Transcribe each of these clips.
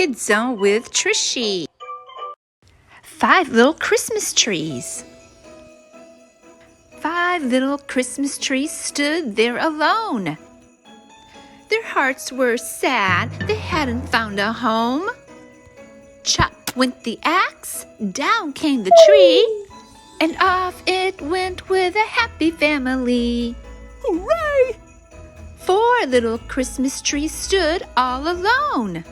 Kids Zone with Trishy. 5 little Christmas trees. 5 little Christmas trees stood there alone. Their hearts were sad, they hadn't found a home. Chop went the axe, down came the tree, and off it went with a happy family. Hooray! 4 little Christmas trees stood all alone.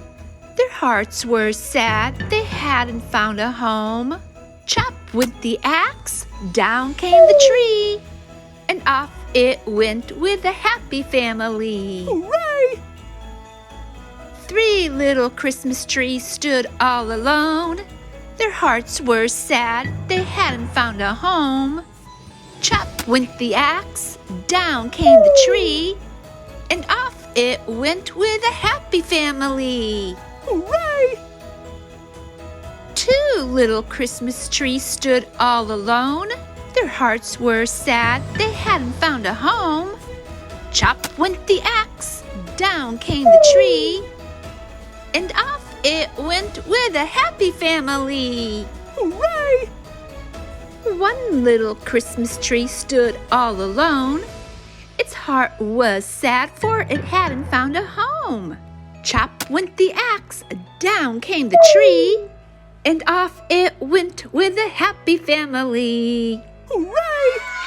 Their hearts were sad, they hadn't found a home. Chop went the axe, down came the tree, and off it went with a happy family. Hooray! 3 little Christmas trees stood all alone. Their hearts were sad, they hadn't found a home. Chop went the axe, down came the tree, and off it went with a happy family. Hooray! 2 little Christmas trees stood all alone. Their hearts were sad, they hadn't found a home. Chop went the axe, down came the tree, and off it went with a happy family. Hooray! 1 little Christmas tree stood all alone. Its heart was sad, for it hadn't found a home. Chop went the axe, down came the tree, and off it went with a happy family. Hooray!